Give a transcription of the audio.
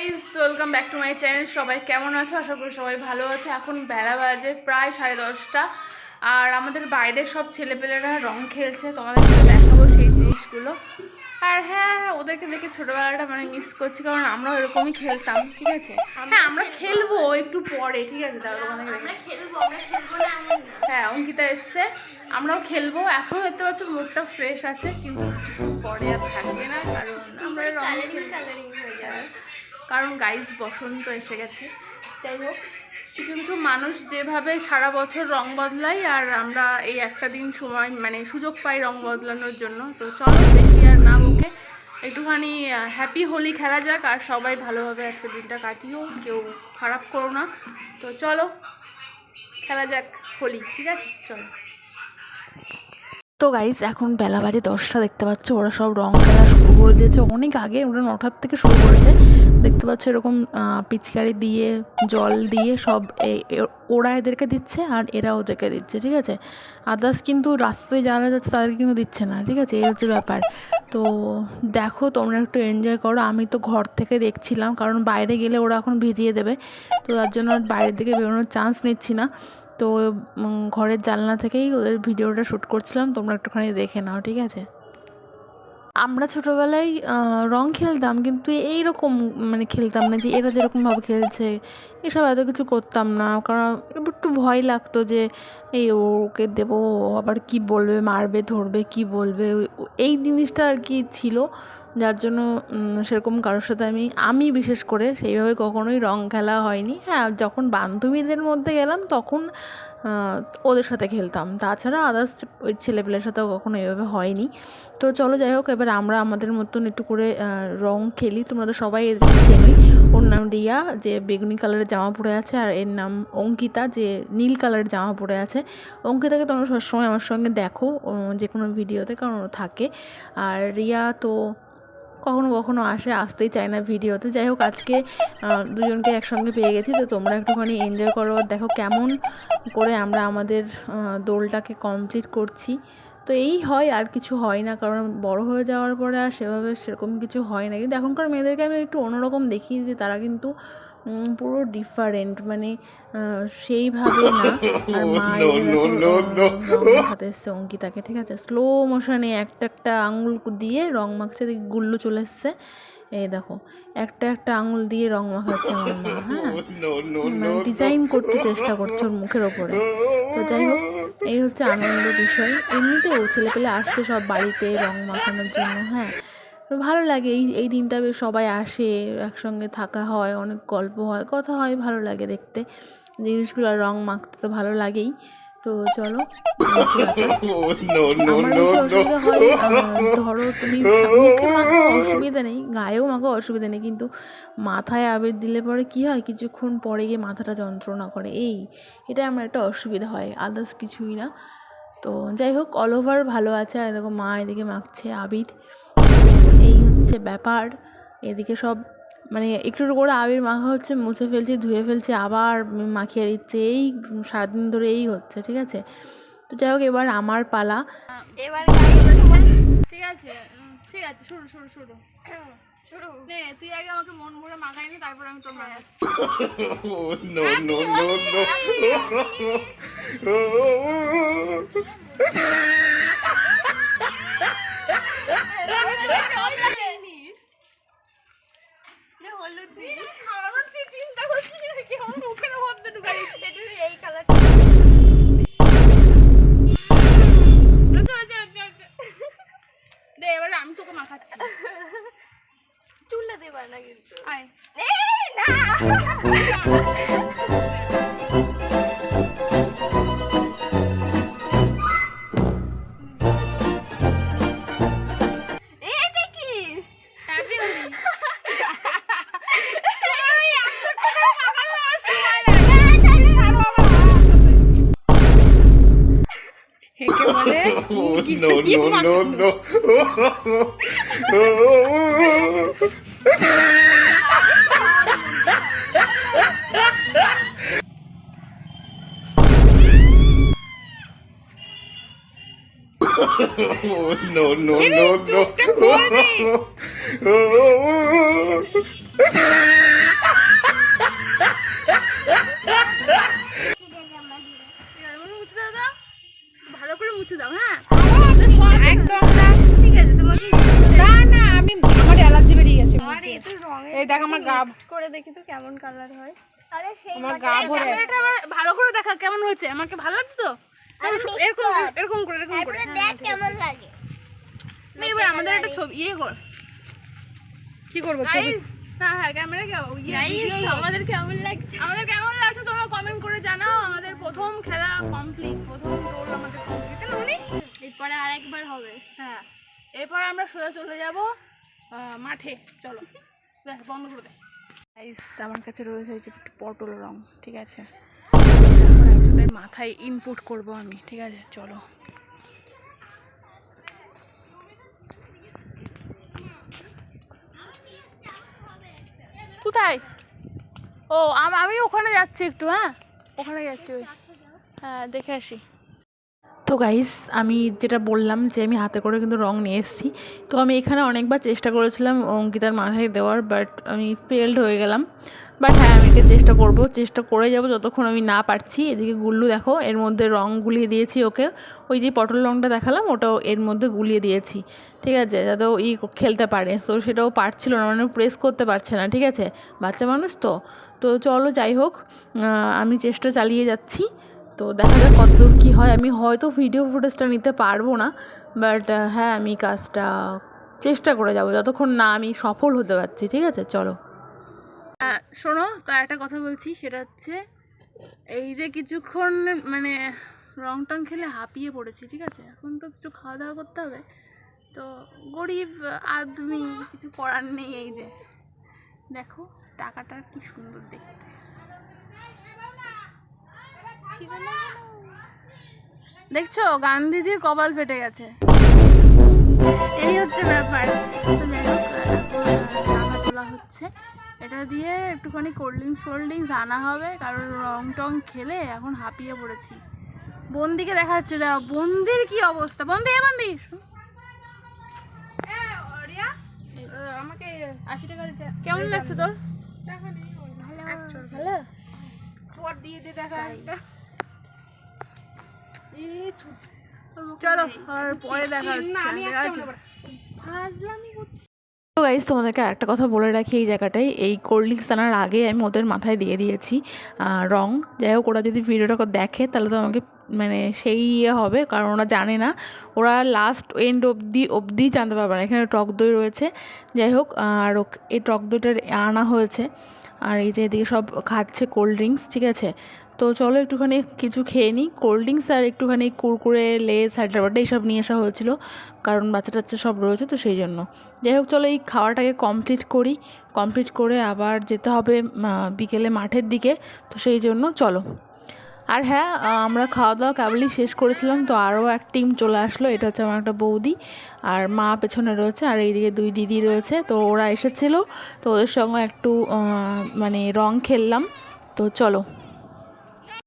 Guys, welcome back to my channel. সবাই কেমন আছো? আশা করি সবাই ভালো আছে। এখন বেলা বাজে প্রায় 10:30, আর আমাদের বাইরের সব ছেলেপেলেরা রং খেলছে। তোমাদেরকে দেখাবো সেই জিনিসগুলো। আর হ্যাঁ, ওদেরকে দেখে ছোটোবেলাটা মিস করছি, কারণ আমরাও এরকমই খেলতাম। ঠিক আছে, হ্যাঁ আমরা খেলবো একটু পরে। ঠিক আছে, তাহলে তোমাদেরকে হ্যাঁ, অঙ্কিতা এসছে, আমরাও খেলবো। এখনও দেখতে পাচ্ছ মুখটা ফ্রেশ আছে, কিন্তু পরে আর থাকবে না, কারণ আমরা কারণ গাইজ বসন্ত এসে গেছে। যাই হোক, কিছু কিছু মানুষ যেভাবে সারা বছর রং বদলায়, আর আমরা এই একটা দিন সময় সুযোগ পাই রং বদলানোর জন্য। তো চলো বেশি আর না বকে একটুখানি হ্যাপি হোলি খেলা যাক, আর সবাই ভালোভাবে আজকে দিনটা কাটিও, কেউ খারাপ করো না। তো চলো খেলা যাক হোলি। ঠিক আছে, চলো। তো গাইজ এখন বেলা বাজে 10টা, দেখতে পাচ্ছ ওরা সব রং খেলা শুরু করে দিয়েছে অনেক আগে। ওরা 9টার থেকে শুরু করেছে, দেখতে পাচ্ছ এরকম পিচকারি দিয়ে জল দিয়ে সব ওরা এদেরকে দিচ্ছে আর এরা ওদেরকে দিচ্ছে। ঠিক আছে, আদার্স কিন্তু রাস্তায় যারা যাচ্ছে তাদেরকে কিন্তু দিচ্ছে না। ঠিক আছে, এই হচ্ছে ব্যাপার। তো দেখো, তোমরা একটু এনজয় করো। আমি তো ঘর থেকে দেখছিলাম, কারণ বাইরে গেলে ওরা এখন ভিজিয়ে দেবে, তো তার জন্য বাইরের দিকে বেরোনোর চান্স নিচ্ছি না। তো ঘরের জানলা থেকেই ওদের ভিডিওটা শ্যুট করছিলাম, তোমরা একটুখানি দেখে নাও। ঠিক আছে, আমরা ছোটোবেলায় রং খেলতাম, কিন্তু এইরকম খেলতাম না যে এরা যেরকমভাবে খেলছে, এসব এত কিছু করতাম না। কারণ একটু ভয় লাগতো যে এই ওকে দেবো, আবার কি বলবে, মারবে ধরবে, কি বলবে, এই জিনিসটা আর কি ছিল। যার জন্য সেরকম কারোর সাথে আমি বিশেষ করে সেইভাবে কখনোই রং খেলা হয়নি। হ্যাঁ, যখন বান্ধবীদের মধ্যে গেলাম তখন ওদের সাথে খেলতাম, তাছাড়া আদার্স ওই ছেলেপেলের সাথেও কখনো এইভাবে হয়নি। তো চলো, যাই হোক, এবার আমরা আমাদের মতন একটু করে রং খেলি। তোমরা তো সবাই চেনোই। ওর নাম রিয়া, যে বেগুনি কালারের জামা পরে আছে, আর এর নাম অঙ্কিতা, যে নীল কালারের জামা পরে আছে। অঙ্কিতাকে তোমরা সবসময় আমার সঙ্গে দেখো যে কোনো ভিডিওতে, কারণ ও থাকে। আর রিয়া তো কখনো কখনো আসতেই চায় না ভিডিওতে। যাই হোক, আজকে দুজনকে একসঙ্গে পেয়ে গেছি। তো তোমরা একটুখানি এনজয় করো, দেখো কেমন করে আমরা আমাদের দোলটাকে কমপ্লিট করছি। তো এই হয়, আর কিছু হয় না, কারণ বড় হয়ে যাওয়ার পরে আর সেরকম কিছু হয় না। কিন্তু এখনকার মেয়েদেরকে আমি একটু অন্যরকম দেখি, যে তারা কিন্তু পুরো ডিফারেন্ট, সেইভাবে না। আর মা হাতে এসছে অঙ্কিতাকে। ঠিক আছে, স্লো মোশনে একটা একটা আঙুল দিয়ে রং মাখছে, গুল্লু চলে এসছে। এই দেখো, একটা একটা আঙুল দিয়ে রং মাখাচ্ছে আমার মা। হ্যাঁ, ডিজাইন করতে চেষ্টা করছে ওর মুখের ওপরে। তো যাই হোক, এই হচ্ছে আনন্দ বিষয়। এমনিতেও ছেলেপেলে আসছে সব বাড়িতে রং মাখানোর জন্য। হ্যাঁ, তো ভালো লাগে এই দিনটা, বেশ সবাই আসে, একসঙ্গে থাকা হয়, অনেক গল্প হয়, কথা হয়, ভালো লাগে দেখতে জিনিসগুলো। রং মাখতে তো ভালো লাগেই। তো চলো, আমার বেশি অসুবিধা হয়, ধরো তুমি মুখে মাখো অসুবিধা নেই, গায়েও মাখো অসুবিধা নেই, কিন্তু মাথায় আবির দিলে পরে কি হয়, কিছুক্ষণ পরে গিয়ে মাথাটা যন্ত্রণা করে। এটা আমার একটা অসুবিধা হয়, আদার্স কিছুই না। তো যাই হোক, অল ওভার ভালো আছে। আর দেখো, মা এদিকে মাখছে আবির, এই হচ্ছে ব্যাপার। এদিকে সব একটু করে আবির মাখা হচ্ছে, মুছে ফেলছে, ধুয়ে ফেলছে, আবার মাখিয়ে দিচ্ছে। এই সারাদিন ধরে এই হচ্ছে। ঠিক আছে, তো যাই হোক, এবার আমার পালা। এবার ঠিক আছে, ঠিক আছে, শুরু শুরু শুরু শুরু নে। তুই আগে আমাকে মন ভরে মাখাইনি, তারপর আমি তোর এবার আমি তোকে মাখাচ্ছি। চুলটা দেবার না কিন্তু। No. No. এই দেখ আমার গা করে দেখি তো কেমন কালার হয়। আমার গা ভরে ক্যামেরাটা আবার ভালো করে দেখা কেমন হয়েছে, আমাকে ভালো লাগছে তো? এরকম এরকম করে দেখ কেমন লাগে। এবার আমাদের একটা ছবি কর। কি করবো গাইস? হ্যাঁ ক্যামেরা আমাদের কেমন লাগছে তোমরা কমেন্ট করে জানাও। আমাদের প্রথম খেলা কমপ্লিট, প্রথম দৌড় আমাদের কমপ্লিট। এরপরে আরেকবার হবে। হ্যাঁ এরপর আমরা সোজা চলে যাব মাঠে। চলো বন্ধ করে দে। গাইস আমার কাছে রয়েছে এই যে পটল রং, ঠিক আছে? এখন একজনের মাথায় ইনপুট করব আমি, ঠিক আছে? চলো। কোথায়? ও আমি ওখানে যাচ্ছি একটু। হ্যাঁ ওখানে যাচ্ছি, ওই হ্যাঁ দেখে আসি। তো গাইস আমি যেটা বললাম যে আমি হাতে করে কিন্তু রং নিয়ে এসেছি। তো আমি এখানে অনেকবার চেষ্টা করেছিলাম অঙ্কিতার মাথায় দেওয়ার, বাট আমি ফেলড হয়ে গেলাম। বাট হ্যাঁ আমি এটা চেষ্টা করে যাব যতক্ষণ আমি না পারছি। এদিকে গুল্লু দেখো এর মধ্যে রং গুলিয়ে দিয়েছি ওকে, ওই যে পটল রংটা দেখালাম ওটাও এর মধ্যে গুলিয়ে দিয়েছি, ঠিক আছে? যাতে ও খেলতে পারে। তো সেটাও পারছিল না, মানে প্রেস করতে পারছে না, ঠিক আছে? বাচ্চা মানুষ তো। তো চলো যাই হোক, আমি চেষ্টা চালিয়ে যাচ্ছি। তো দেখা যাক কতদূর কী হয়। আমি হয়তো ভিডিও ফুটেজটা নিতে পারবো না, বাট হ্যাঁ আমি কাজটা চেষ্টা করে যাব যতক্ষণ না আমি সফল হতে পারছি, ঠিক আছে? চলো। শোনো, তো একটা কথা বলছি, সেটা হচ্ছে এই যে কিছুক্ষণ মানে রং টং খেলে হাঁপিয়ে পড়েছি, ঠিক আছে? এখন তো কিছু খাওয়া দাওয়া করতে হবে। তো গরিব আদমি, কিছু করার নেই। এই যে দেখো টাকাটা কি সুন্দর দেখতে, দেখছো? গান্ধীজির কপাল ফেটে গেছে, এই হচ্ছে ব্যাপার। তো যাই হোক টাকা তোলা হচ্ছে, এটা দিয়ে একটুখানি কোল্ড ড্রিঙ্কস আনা হবে, কারণ রং টং খেলে এখন হাঁপিয়ে পড়েছি। বন্দিকে দেখা যাচ্ছে, দাঁড়াও বন্দির কি অবস্থা। বন্দি আমাকে 80 টাকা কেমন লাগছে তোর? ভালো চট দিয়ে দে দেখা। চলো আর পরে দেখা হচ্ছে। তো গাইস তোমাদেরকে একটা কথা বলে রাখি, এই জায়গাটায় এই কোল্ড ড্রিঙ্কস আনার আগে আমি ওদের মাথায় দিয়ে দিয়েছি রং। যাই হোক ওরা যদি ভিডিওটা দেখে তাহলে তো আমাকে মানে সেই হবে, কারণ ওরা জানে না, ওরা লাস্ট এন্ড অবধি জানতে পারবে না। এখানে টক দই রয়েছে, যাই হোক। আর এই টক দইটা আনা হয়েছে, আর এই যে এদিকে সব খাচ্ছে কোল্ড ড্রিঙ্কস, ঠিক আছে? তো চলো একটুখানি কিছু খেয়ে নিই, কোল্ড ড্রিঙ্কস আর একটুখানি কুরকুরে, লেস, হাইড্রাবাডে এইসব নিয়ে আসা হয়েছিল, কারণ বাচ্চা টাচ্চা সব রয়েছে তো সেই জন্য। যাই হোক চলো এই খাওয়াটাকে কমপ্লিট করে আবার যেতে হবে বিকেলে মাঠের দিকে, তো সেই জন্য চলো। আর হ্যাঁ আমরা খাওয়া দাওয়া কেবলই শেষ করেছিলাম, তো আরও এক টিম চলে আসলো। এটা হচ্ছে আমার একটা বৌদি, আর মা পেছনে রয়েছে, আর এইদিকে 2 দিদি রয়েছে। তো ওরা এসেছিলো, তো ওদের সঙ্গে একটু মানে রং খেললাম। তো চলো।